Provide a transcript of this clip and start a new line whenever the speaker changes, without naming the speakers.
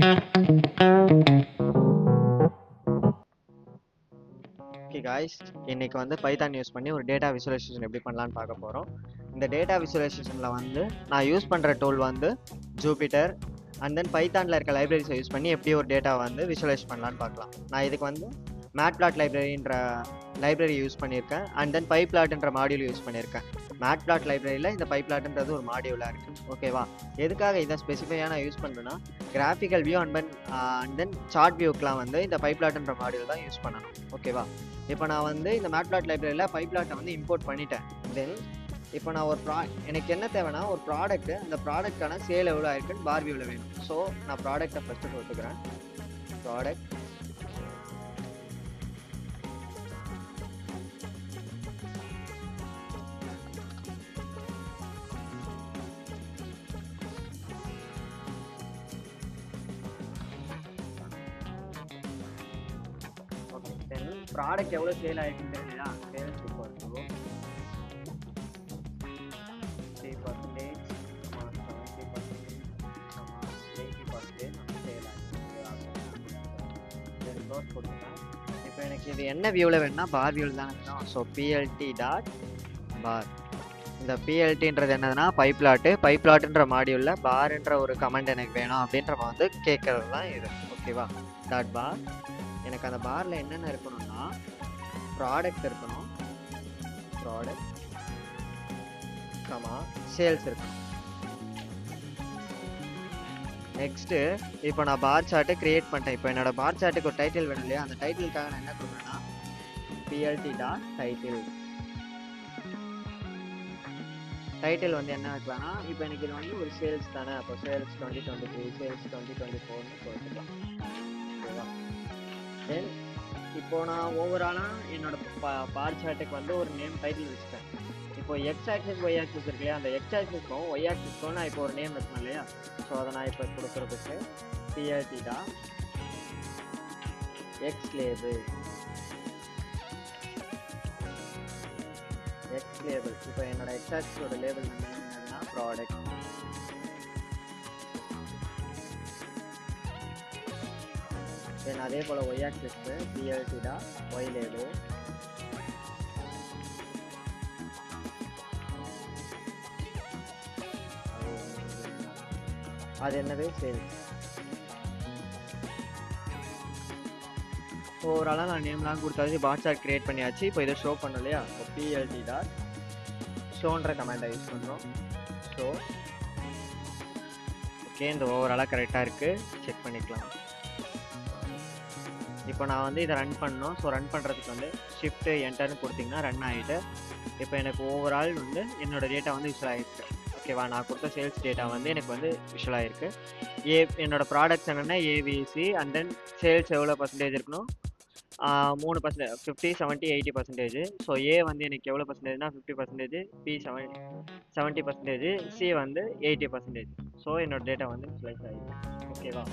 Okay guys, இன்னைக்கு வந்து Python use பண்ணி ஒரு டேட்டா விசுவலைசேஷன் எப்படி பண்ணலான்னு பார்க்க போகிறோம். இந்த டேட்டா விசுவலைசேஷனில் வந்து நான் யூஸ் பண்ணுற டூல் வந்து ஜூபிட்டர். அண்ட் தென் பைத்தானில் இருக்க லைப்ரரிஸை யூஸ் பண்ணி எப்படி ஒரு டேட்டா வந்து விஷுவலைஸ் பண்ணலான்னு பார்க்கலாம். நான் இதுக்கு வந்து மேட்பிளாட் லைப்ரரின்ற லைப்ரரி யூஸ் பண்ணியிருக்கேன். அண்ட் தென் பைப்ளாட்ன்ற மாடியூல் யூஸ் பண்ணியிருக்கேன். மேட்பிளாட் லைப்ரரியில் இந்த பைப்ளாட்ன்றது ஒரு மாடியூலாக இருக்குது. ஓகேவா? எதுக்காக இதை ஸ்பெசிஃபையாக நான் யூஸ் பண்ணுறேன்னா, graphical view and then chart வியூக்கெலாம் வந்து இந்த பைப்ளாட்ன்ற மாடியூல் தான் யூஸ் பண்ணணும். ஓகேவா? இப்போ நான் வந்து இந்த மேட்பிளாட் லைப்ரரியில் பைப்ளாட்டை வந்து இம்போர்ட் பண்ணிட்டேன். தென் இப்போ நான் ஒரு எனக்கு என்ன தேவைன்னா, ஒரு ப்ராடக்ட்டு, அந்த ப்ராடக்டான சேல் எவ்வளோ ஆயிருக்குன்னு பார் வியூவில் வேணும். ஸோ நான் ப்ராடக்ட்டை ஃபஸ்ட்டு கொடுத்துக்கிறேன். Product okay. தென் ப்ராடக்ட் எவ்வளோ சேல் ஆயிருக்குன்னு தெரியலையா? சேல்ஸ் ஈக்குவல் டு 3%, 70%, 80% நம்ம சேல் ஆகிருக்கு. சரி, க்ளோஸ் கொடுத்துட்டேன். இப்போ எனக்கு இது என்ன வியூவில் வேணும்னா பார் வியூவில் தானே வேணும். ஸோ பிஎல்டி டாட் பார். இந்த பிஎல்டின்றது என்னதுன்னா பைப்ளாட்டுன்ற மாடியூலில் பார்ன்ற ஒரு கமெண்ட் எனக்கு வேணும் அப்படின்ற வந்து கேட்கறது தான் இது. ஓகேவா? டாட் பார். எனக்கு அந்த பாரில் என்னென்ன இருக்கணும்னா, ப்ராடக்ட் இருக்கணும், ப்ராடக்ட் கமா சேல்ஸ் இருக்கணும். நெக்ஸ்ட்டு இப்போ நான் பார் சார்ட்டு கிரியேட் பண்ணிட்டேன். இப்போ என்னோட பார் சார்ட்டுக்கு ஒரு டைட்டில் வேணும் இல்லையா? அந்த டைட்டிலுக்காக நான் என்ன கொடுக்குறேன்னா பிஎல்டி டாட் டைட்டில். டைட்டில் வந்து என்ன வைக்கலாம்னா, இப்போ எனக்கு இது வந்து ஒரு சேல்ஸ் தானே, அப்போ சேல்ஸ் 2023, சேல்ஸ் 2024ன்னு கொடுத்துக்கலாம். ஓகேவா? தென் இப்போ நான் ஓவராலாக என்னோட பார் சார்ட்டுக்கு வந்து ஒரு நேம் டைட்டில் வச்சுட்டேன். இப்போ எக்ஸ் ஆக்சிஸ் ஒய் ஆக்சிஸ் இருக்கு இல்லையா? அந்த எக்ஸ் ஆக்சிஸ்க்கும் ஒய் ஆக்சிஸ்க்கும் நான் இப்போ ஒரு நேம் வைக்கணும் இல்லையா? ஸோ அதை நான் இப்போ கொடுக்குறதுக்கு PLT dot X label. X label. இப்போ என்னோட எக்ஸ் ஆக்சிஸோட லேபிள் என்னன்னா ப்ராடக்ட். தென் அதே போல் ஒய் ஆக்சிஸ்க்கு பிஎல்டி டாட் ஒய் லேபிள். அது என்னது? சேல்ஸ். ஓவராலாக நான் நேம்லாம் கொடுத்தாச்சு, பார் சார்ட் கிரியேட் பண்ணியாச்சு. இப்போ இதை ஷோ பண்ணோம் இல்லையா? இப்போ பிஎல்டி டாட் ஷோன்ற கமெண்டை யூஸ் பண்ணுறோம். ஷோ. ஓகே, இந்த ஓவராலாக கரெக்டாக இருக்குது. செக் பண்ணிக்கலாம். இப்போ நான் வந்து இதை ரன் பண்ணணும். ஸோ ரன் பண்ணுறதுக்கு வந்து ஷிஃப்ட்டு என்டர்னு கொடுத்திங்கன்னா ரன் ஆகிட்டு இப்போ எனக்கு ஓவரால் வந்து என்னோடய டேட்டா வந்து விஷுவல் ஆகிருக்கு. ஓகேவா? நான் கொடுத்த சேல்ஸ் டேட்டா வந்து எனக்கு வந்து விஷுவல் ஆகிருக்கு. என்னோடய ப்ராடக்ட்ஸ் என்னென்னா ஏவிசி. அண்ட் தென் சேல்ஸ் எவ்வளோ பர்சன்டேஜ் இருக்கணும்? 3%, 50, 70, 80%. ஸோ ஏ வந்து எனக்கு எவ்வளோ பர்சன்டேஜ்னா 50%, பி 70%, சி வந்து 80%. ஸோ என்னோட டேட்டா வந்து விஷுவலைஸ் ஆகிருக்கு. ஓகேவா?